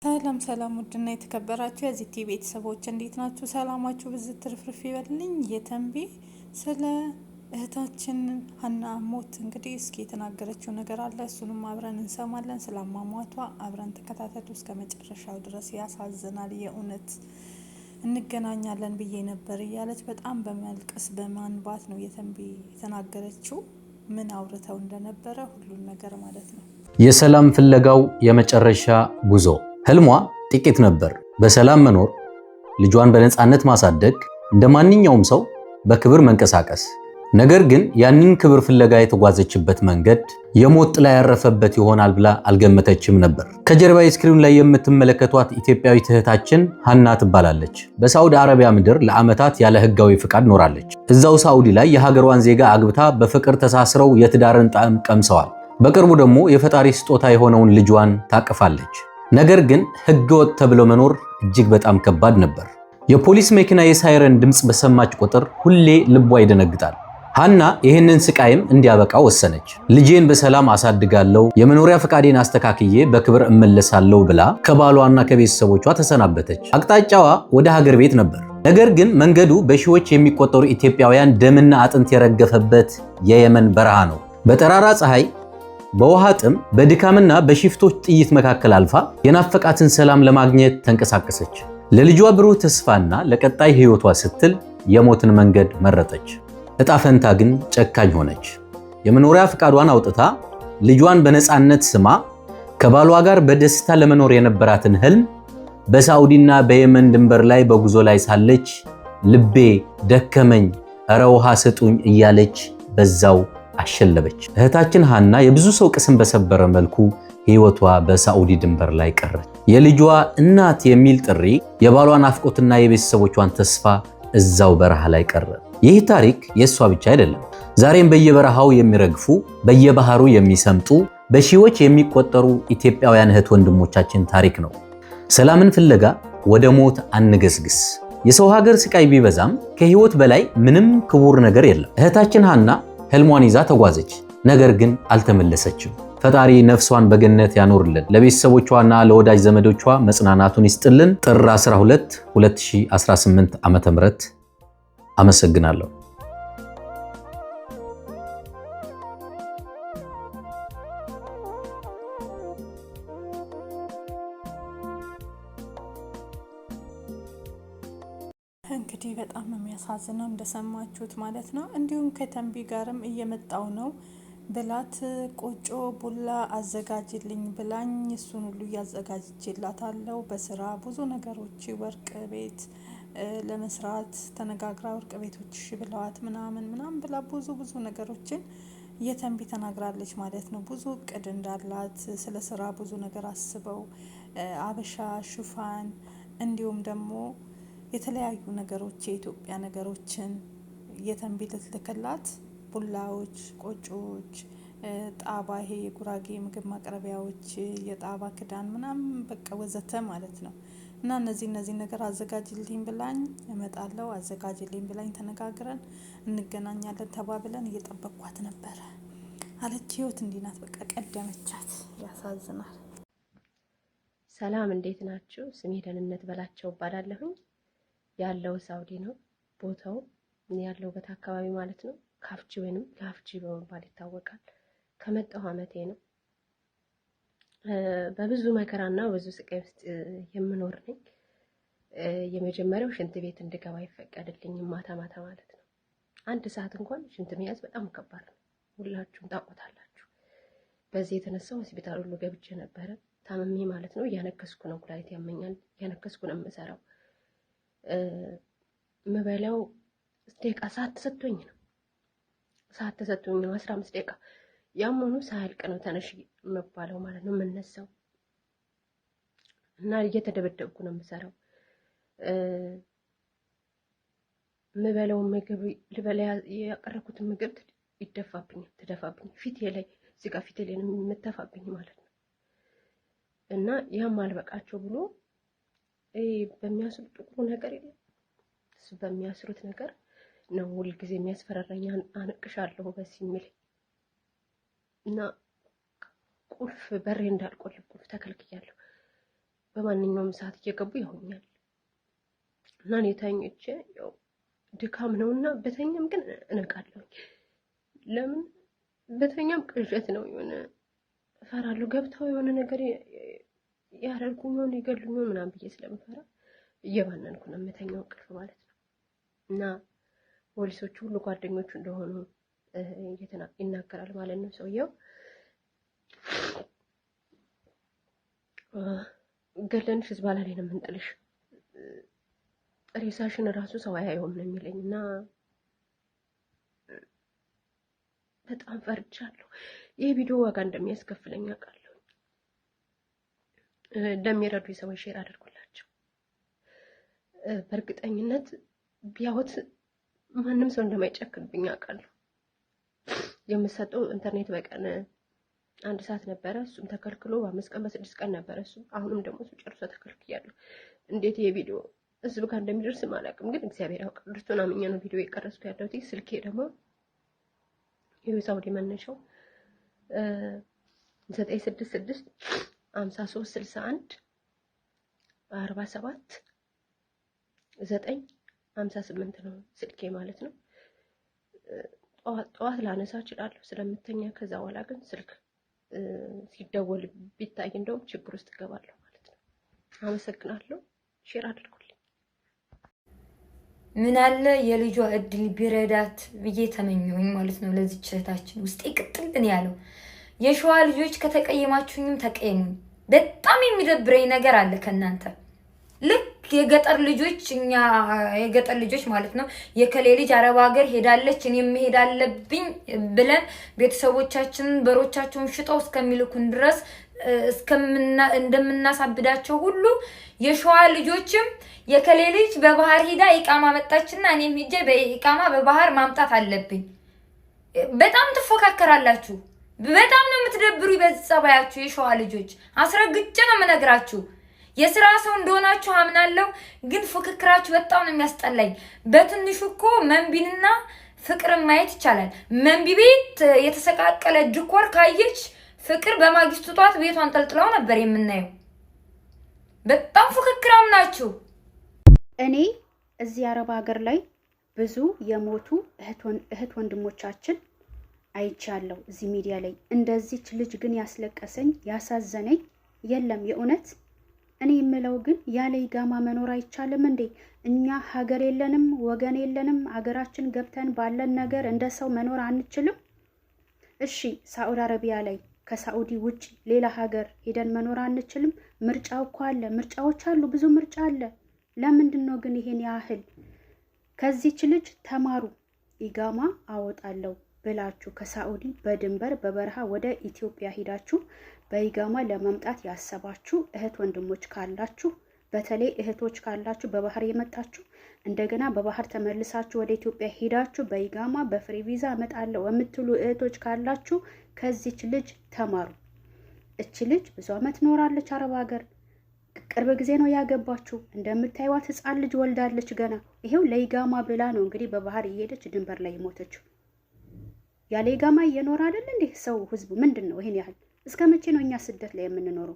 ሰላም ሰላም ውድና የተከበራችሁ የዚህ ቲቪ ቤተሰቦች እንዴት ናችሁ? ሰላማችሁ ብዝት ትርፍርፍ ይበልልኝ። የተንቢ ስለ እህታችን ሀና ሞት እንግዲህ እስኪ የተናገረችው ነገር አለ። እሱንም አብረን እንሰማለን። ስለ አሟሟቷ አብረን ተከታተሉ እስከ መጨረሻው ድረስ። ያሳዝናል። የእውነት እንገናኛለን ብዬ ነበር እያለች በጣም በመልቀስ በማንባት ነው የተንቢ የተናገረችው። ምን አውርተው እንደነበረ ሁሉን ነገር ማለት ነው። የሰላም ፍለጋው የመጨረሻ ጉዞ። ህልሟ ጥቂት ነበር። በሰላም መኖር፣ ልጇን በነፃነት ማሳደግ፣ እንደ ማንኛውም ሰው በክብር መንቀሳቀስ። ነገር ግን ያንን ክብር ፍለጋ የተጓዘችበት መንገድ የሞት ጥላ ያረፈበት ይሆናል ብላ አልገመተችም ነበር። ከጀርባ ስክሪን ላይ የምትመለከቷት ኢትዮጵያዊት እህታችን ሀና ትባላለች። በሳዑዲ አረቢያ ምድር ለዓመታት ያለ ህጋዊ ፍቃድ ኖራለች። እዛው ሳዑዲ ላይ የሀገሯን ዜጋ አግብታ በፍቅር ተሳስረው የትዳርን ጣዕም ቀምሰዋል። በቅርቡ ደግሞ የፈጣሪ ስጦታ የሆነውን ልጇን ታቅፋለች። ነገር ግን ህገወጥ ተብሎ መኖር እጅግ በጣም ከባድ ነበር። የፖሊስ መኪና የሳይረን ድምጽ በሰማች ቁጥር ሁሌ ልቧ ይደነግጣል። ሀና ይህንን ስቃይም እንዲያበቃ ወሰነች። ልጄን በሰላም አሳድጋለሁ፣ የመኖሪያ ፈቃዴን አስተካክዬ በክብር እመለሳለሁ ብላ ከባሏና ከቤተሰቦቿ ተሰናበተች። አቅጣጫዋ ወደ ሀገር ቤት ነበር። ነገር ግን መንገዱ በሺዎች የሚቆጠሩ ኢትዮጵያውያን ደምና አጥንት የረገፈበት የየመን በረሃ ነው። በጠራራ ፀሐይ፣ በውሃ ጥም፣ በድካምና በሽፍቶች ጥይት መካከል አልፋ የናፈቃትን ሰላም ለማግኘት ተንቀሳቀሰች። ለልጇ ብሩህ ተስፋና ለቀጣይ ህይወቷ ስትል የሞትን መንገድ መረጠች። እጣ ፈንታ ግን ጨካኝ ሆነች። የመኖሪያ ፈቃዷን አውጥታ ልጇን በነፃነት ስማ ከባሏ ጋር በደስታ ለመኖር የነበራትን ህልም በሳዑዲና በየመን ድንበር ላይ በጉዞ ላይ ሳለች ልቤ ደከመኝ፣ እረ ውሃ ስጡኝ እያለች በዛው አሸለበች። እህታችን ሀና የብዙ ሰው ቅስም በሰበረ መልኩ ህይወቷ በሳዑዲ ድንበር ላይ ቀረች። የልጇ እናት የሚል ጥሪ የባሏ ናፍቆትና የቤተሰቦቿን ተስፋ እዛው በረሃ ላይ ቀረ። ይህ ታሪክ የእሷ ብቻ አይደለም። ዛሬም በየበረሃው የሚረግፉ፣ በየባህሩ የሚሰምጡ በሺዎች የሚቆጠሩ ኢትዮጵያውያን እህት ወንድሞቻችን ታሪክ ነው። ሰላምን ፍለጋ ወደ ሞት አንገስግስ። የሰው ሀገር ስቃይ ቢበዛም ከህይወት በላይ ምንም ክቡር ነገር የለም። እህታችን ሀና ህልሟን ይዛ ተጓዘች። ነገር ግን አልተመለሰችም። ፈጣሪ ነፍሷን በገነት ያኖርልን፣ ለቤተሰቦቿና ለወዳጅ ዘመዶቿ መጽናናቱን ይስጥልን። ጥር 12 2018 ዓ.ም አመሰግናለሁ። እንግዲህ በጣም የሚያሳዝነው እንደሰማችሁት ማለት ነው። እንዲሁም ከተንቢ ጋርም እየመጣው ነው ብላት ቆጮ ቡላ አዘጋጅልኝ ብላኝ እሱን ሁሉ እያዘጋጅላታለሁ። በስራ ብዙ ነገሮች ወርቅ ቤት ለመስራት ተነጋግራ ወርቅ ቤቶች ብለዋት ምናምን ብላ ብዙ ነገሮችን የተንቢ ተናግራለች ማለት ነው። ብዙ እቅድ እንዳላት ስለ ስራ ብዙ ነገር አስበው አበሻ ሹፋን እንዲሁም ደግሞ የተለያዩ ነገሮች የኢትዮጵያ ነገሮችን የተንቢ ልትልክላት ቡላዎች፣ ቆጮዎች፣ ጣባ ይሄ የጉራጌ ምግብ ማቅረቢያዎች፣ የጣባ ክዳን ምናምን በቃ ወዘተ ማለት ነው። እና እነዚህ ነገር አዘጋጅልኝ ብላኝ እመጣለሁ፣ አዘጋጅልኝ ብላኝ ተነጋግረን እንገናኛለን ተባብለን እየጠበቅኳት ነበረ አለች። ህይወት እንዲህ ናት፣ በቃ ቀደመቻት። ያሳዝናል። ሰላም እንዴት ናችሁ? ስሜ ደህንነት በላቸው እባላለሁኝ። ያለው ሳውዲ ነው። ቦታው ያለውበት አካባቢ ማለት ነው ካፍቺ ወይንም ካፍቺ በመባል ይታወቃል። ከመጣሁ አመቴ ነው። በብዙ መከራና በብዙ ስቃይ ውስጥ የምኖር ነኝ። የመጀመሪያው ሽንት ቤት እንድገባ ይፈቀድልኝም ማታ ማለት ነው። አንድ ሰዓት እንኳን ሽንት መያዝ በጣም ከባድ ነው። ሁላችሁም ታውቁታላችሁ። በዚህ የተነሳ ሆስፒታል ሁሉ ገብቼ ነበረ። ታመሜ ማለት ነው። እያነከስኩ ነው፣ ኩላሊት ያመኛል። እያነከስኩ ነው የምሰራው። ምበላው ደቂቃ ሰዓት ተሰጥቶኝ ነው 15 ደቂቃ ያምኑ ሳያልቅ ነው ተነሽ መባለው ማለት ነው የምነሳው። እና እየተደበደብኩ ነው የምሰራው። ምበላው ምግብ ልበላ ያቀረብኩት ምግብ ትደፋብኝ ፊቴ ላይ እዚህ ጋር ፊቴ ላይ የምትተፋብኝ ማለት ነው። እና ያም አልበቃቸው ብሎ በሚያስሩት ጥቁሩ ነገር የለም እሱ በሚያስሩት ነገር ነው ሁሉ ጊዜ የሚያስፈራራኝ። አንቅሻለሁ በዚህ የሚል እና ቁልፍ በሬ እንዳልቆልፍ ቁልፍ ተከልክያለሁ። በማንኛውም ሰዓት እየገቡ ያውኛል እና እኔ ተኝቼ ያው ድካም ነውና በተኛም ግን እነቃለሁ። ለምን በተኛም ቅዠት ነው የሆነ እፈራለሁ። ገብተው የሆነ ነገር ያደርጉኝ ሆነ ይገሉኝ ምናምን ብዬ ስለምፈራ እየባነንኩ ነው የምተኛው እንቅልፍ ማለት ነው። እና ፖሊሶቹ ሁሉ ጓደኞቹ እንደሆኑ ይናገራል ማለት ነው ሰውየው። ገለንሽ ዝባላ ላይ ነው የምንጥልሽ፣ ሬሳሽን ራሱ ሰው አያየውም ነው የሚለኝ እና በጣም ፈርቻለሁ። ይሄ ቪዲዮ ዋጋ እንደሚያስከፍለኝ አውቃለሁ። ለሚረዱ ሰዎች ሼር አድርጉላቸው። በእርግጠኝነት ቢያዩት ማንም ሰው እንደማይጨክንብኝ አውቃለሁ። የምሰጠው ኢንተርኔት በቀን 1 ሰዓት ነበረ፣ እሱም ተከልክሎ በ5 ቀን በ6 ቀን ነበረ እሱ። አሁንም ደግሞ እሱ ጨርሶ ተከልክያለሁ። እንዴት ይሄ ቪዲዮ ህዝብ ጋር እንደሚደርስ አላውቅም፣ ግን እግዚአብሔር ያውቃል። እርሱን አምኜ ነው ቪዲዮ የቀረጽኩ ያለሁት። ስልኬ ደግሞ የሳውዲ መነሻው 966 53 61 47 958 ነው ስልኬ ማለት ነው። ጠዋት ላነሳ እችላለሁ ስለምተኛ። ከዛ በኋላ ግን ስልክ ሲደወል ቢታይ እንደውም ችግር ውስጥ እገባለሁ ማለት ነው። አመሰግናለሁ። ሼር አድርጉልኝ። ምን አለ የልጇ እድል ቢረዳት ብዬ ተመኘሁኝ ማለት ነው። ለዚች እህታችን ውስጤ ቅጥልን ያለው የሸዋ ልጆች ከተቀየማችሁኝም ተቀየሙኝ። በጣም የሚደብረኝ ነገር አለ ከናንተ ልክ የገጠር ልጆች እኛ የገጠር ልጆች ማለት ነው የከሌ ልጅ አረብ ሀገር ሄዳለች እኔም መሄድ አለብኝ ብለን ቤተሰቦቻችንን በሮቻቸውን ሽጠው እስከሚልኩን ድረስ እንደምናሳብዳቸው ሁሉ የሸዋ ልጆችም የከሌ ልጅ በባህር ሄዳ ኢቃማ መጣችና እኔም ሄጄ በኢቃማ በባህር ማምጣት አለብኝ። በጣም ትፎካከራላችሁ። በጣም ነው የምትደብሩ በጸባያችሁ የሸዋ ልጆች። አስረግጬ ነው የምነግራችሁ። የሥራ ሰው እንደሆናችሁ አምናለሁ፣ ግን ፉክክራችሁ በጣም ነው የሚያስጠላኝ። በትንሹ እኮ መንቢንና ፍቅርን ማየት ይቻላል። መንቢ ቤት የተሰቃቀለ ድኮር ካየች ፍቅር በማግስቱ ጧት ቤቷን ጠልጥለው ነበር የምናየው። በጣም ፉክክራም ናችሁ። እኔ እዚህ አረብ ሀገር ላይ ብዙ የሞቱ እህት ወንድሞቻችን አይቻለሁ እዚህ ሚዲያ ላይ። እንደዚች ልጅ ግን ያስለቀሰኝ ያሳዘነኝ የለም የእውነት። እኔ የምለው ግን ያለ ኢቃማ መኖር አይቻልም እንዴ? እኛ ሀገር የለንም ወገን የለንም? ሀገራችን ገብተን ባለን ነገር እንደ ሰው መኖር አንችልም? እሺ ሳዑዲ አረቢያ ላይ ከሳዑዲ ውጪ ሌላ ሀገር ሄደን መኖር አንችልም? ምርጫው እኮ አለ፣ ምርጫዎች አሉ፣ ብዙ ምርጫ አለ። ለምንድን ነው ግን ይሄን ያህል? ከዚች ልጅ ተማሩ። ኢቃማ አወጣለሁ ብላችሁ ከሳዑዲ በድንበር በበረሃ ወደ ኢትዮጵያ ሄዳችሁ በኢቃማ ለመምጣት ያሰባችሁ እህት ወንድሞች ካላችሁ፣ በተለይ እህቶች ካላችሁ በባህር የመጣችሁ እንደገና በባህር ተመልሳችሁ ወደ ኢትዮጵያ ሄዳችሁ በኢቃማ በፍሪ ቪዛ እመጣለሁ የምትሉ እህቶች ካላችሁ ከዚች ልጅ ተማሩ። እች ልጅ ብዙ አመት ኖራለች አረብ ሀገር። ቅርብ ጊዜ ነው ያገባችሁ። እንደምታዩት ህፃን ልጅ ወልዳለች ገና። ይሄው ለኢቃማ ብላ ነው እንግዲህ በባህር እየሄደች ድንበር ላይ ሞተችው። ያለ ኢቃማ እየኖረ አይደል እንዴ ሰው ህዝቡ? ምንድን ነው ይሄን ያህል? እስከ መቼ ነው እኛ ስደት ላይ የምንኖረው?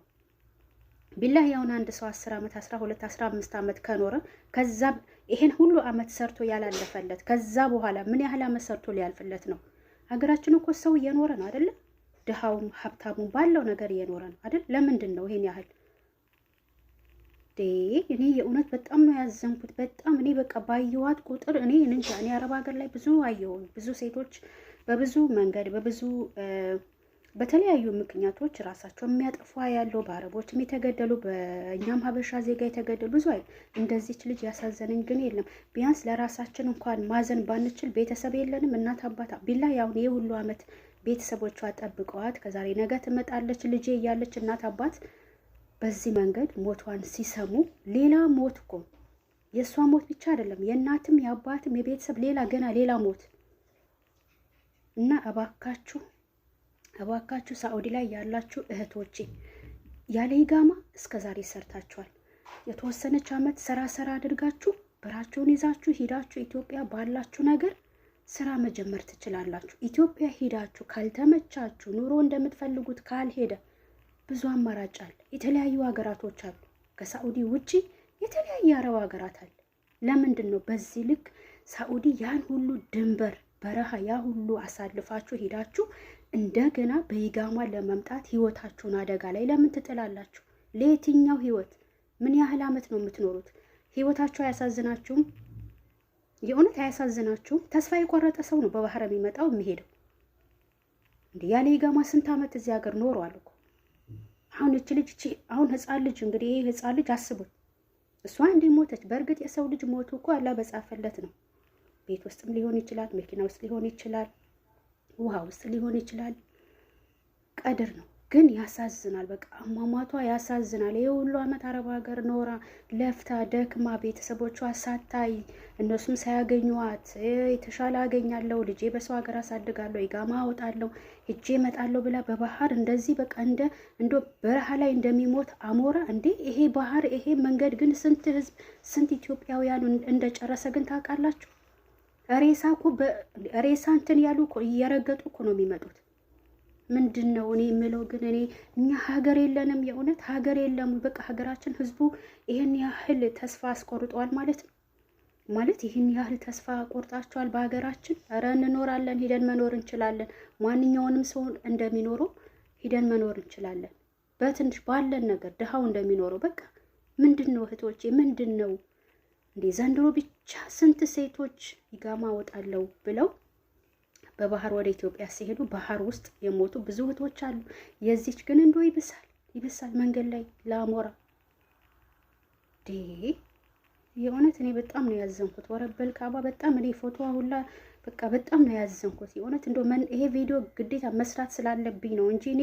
ቢላህ ያውን አንድ ሰው 10 አመት 12 15 አመት ከኖረ ከዛ ይሄን ሁሉ አመት ሰርቶ ያላለፈለት ከዛ በኋላ ምን ያህል አመት ሰርቶ ሊያልፍለት ነው? ሀገራችን እኮ ሰው እየኖረ ነው አይደል? ድሃውም ሀብታሙም ባለው ነገር እየኖረ ነው አይደል? ለምንድን ነው ይሄን ያህል? እኔ የእውነት በጣም ነው ያዘንኩት። በጣም እኔ በቃ ባየዋት ቁጥር እኔ እንጃ። እኔ አረብ ሀገር ላይ ብዙ አየሁኝ። ብዙ ሴቶች በብዙ መንገድ በተለያዩ ምክንያቶች ራሳቸው የሚያጠፉ ያለው በአረቦችም የተገደሉ በእኛም ሀበሻ ዜጋ የተገደሉ ብዙ እንደዚች ልጅ ያሳዘነኝ ግን የለም። ቢያንስ ለራሳችን እንኳን ማዘን ባንችል ቤተሰብ የለንም እናት አባት ቢላ ያሁን የሁሉ አመት ቤተሰቦቿ ጠብቀዋት ከዛሬ ነገ ትመጣለች ልጄ እያለች እናት አባት በዚህ መንገድ ሞቷን ሲሰሙ ሌላ ሞት እኮ የእሷ ሞት ብቻ አይደለም የእናትም የአባትም የቤተሰብ ሌላ ገና ሌላ ሞት እና እባካችሁ ሳዑዲ ላይ ያላችሁ እህቶቼ ያለ ኢቃማ እስከዛሬ ሰርታችኋል። የተወሰነች አመት ሰራ አድርጋችሁ ብራችሁን ይዛችሁ ሄዳችሁ ኢትዮጵያ ባላችሁ ነገር ስራ መጀመር ትችላላችሁ። ኢትዮጵያ ሄዳችሁ ካልተመቻችሁ ኑሮ እንደምትፈልጉት ካልሄደ ብዙ አማራጭ አለ። የተለያዩ ሀገራቶች አሉ። ከሳዑዲ ውጪ የተለያየ አረብ ሀገራት አለ። ለምንድን ነው በዚህ ልክ ሳዑዲ ያን ሁሉ ድንበር በረሃ ያ ሁሉ አሳልፋችሁ ሄዳችሁ እንደገና በኢቃማ ለመምጣት ህይወታችሁን አደጋ ላይ ለምን ትጥላላችሁ? ለየትኛው ህይወት? ምን ያህል አመት ነው የምትኖሩት? ህይወታችሁ አያሳዝናችሁም? የእውነት አያሳዝናችሁም? ተስፋ የቆረጠ ሰው ነው በባህር የሚመጣው የሚሄደው። እንዴ ያለ ኢቃማ ስንት አመት እዚህ ሀገር ኖሯል እኮ። አሁን እቺ ልጅ አሁን ህፃን ልጅ እንግዲህ ይሄ ህፃን ልጅ አስቡት፣ እሷ እንዴ ሞተች። በእርግጥ የሰው ልጅ ሞቱ እኮ አላህ በጻፈለት ነው። ቤት ውስጥም ሊሆን ይችላል፣ መኪና ውስጥ ሊሆን ይችላል፣ ውሃ ውስጥ ሊሆን ይችላል። ቀድር ነው። ግን ያሳዝናል። በቃ አሟሟቷ ያሳዝናል። ይሄ ሁሉ አመት አረብ ሀገር ኖራ ለፍታ ደክማ ቤተሰቦቿ ሳታይ እነሱም ሳያገኙዋት የተሻለ አገኛለሁ ልጄ በሰው ሀገር አሳድጋለሁ ኢቃማ አወጣለሁ ሄጄ እመጣለሁ ብላ በባህር እንደዚህ በቃ እንደ በረሃ ላይ እንደሚሞት አሞራ እንዴ! ይሄ ባህር ይሄ መንገድ ግን ስንት ህዝብ ስንት ኢትዮጵያውያን እንደጨረሰ ግን ታውቃላችሁ? ሬሳ እኮ ሬሳ እንትን ያሉ እኮ እየረገጡ እኮ ነው የሚመጡት። ምንድን ነው እኔ የምለው ግን እኛ ሀገር የለንም? የእውነት ሀገር የለም። በቃ ሀገራችን ህዝቡ ይህን ያህል ተስፋ አስቆርጧል ማለት ነው። ማለት ይህን ያህል ተስፋ ቆርጣቸዋል በሀገራችን። ኧረ እንኖራለን፣ ሂደን መኖር እንችላለን። ማንኛውንም ሰው እንደሚኖረው ሂደን መኖር እንችላለን። በትንሽ ባለን ነገር ድሃው እንደሚኖረው በቃ ምንድን ነው እህቶቼ፣ ምንድን ነው እንዴ? ዘንድሮ ብቻ ስንት ሴቶች ኢቃማ አወጣለሁ ብለው በባህር ወደ ኢትዮጵያ ሲሄዱ ባህር ውስጥ የሞቱ ብዙ እህቶች አሉ። የዚች ግን እንደው ይብሳል መንገድ ላይ ለአሞራ ዴ የእውነት እኔ በጣም ነው ያዘንኩት። ወረበል ካባ በጣም እኔ ፎቶዋ ሁላ በቃ በጣም ነው ያዘንኩት። የእውነት እንደው ይሄ ቪዲዮ ግዴታ መስራት ስላለብኝ ነው እንጂ እኔ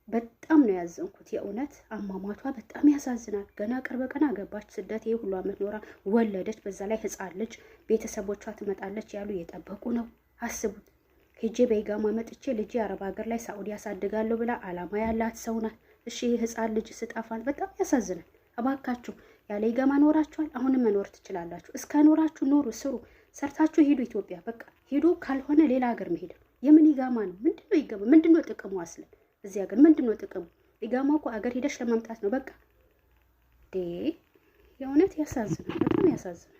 በጣም ነው ያዘንኩት። የእውነት አሟሟቷ በጣም ያሳዝናል። ገና ቅርብ ቀን አገባች፣ ስደት ይሄ ሁሉ አመት ኖራ ወለደች። በዛ ላይ ህፃን ልጅ ቤተሰቦቿ ትመጣለች ያሉ እየጠበቁ ነው። አስቡት። ሄጄ በኢቃማ መጥቼ ልጄ አረብ ሀገር ላይ ሳዑዲ ያሳድጋለሁ ብላ አላማ ያላት ሰው ናት። እሺ ህፃን ልጅ ስጠፋን በጣም ያሳዝናል። እባካችሁ ያለ ኢቃማ ኖራችኋል፣ አሁንም መኖር ትችላላችሁ። እስከ ኖራችሁ ኑሩ፣ ስሩ፣ ሰርታችሁ ሂዱ። ኢትዮጵያ በቃ ሂዱ። ካልሆነ ሌላ ሀገር መሄድ ነው። የምን ኢቃማ ነው? ምንድነው ኢቃማ? ምንድነው ጥቅሙ? አስለን እዚህ ሀገር ምንድነው ጥቅሙ? ኢቃማ እኮ ሀገር ሄደሽ ለማምጣት ነው። በቃ የእውነት ያሳዝናል፣ በጣም ያሳዝናል።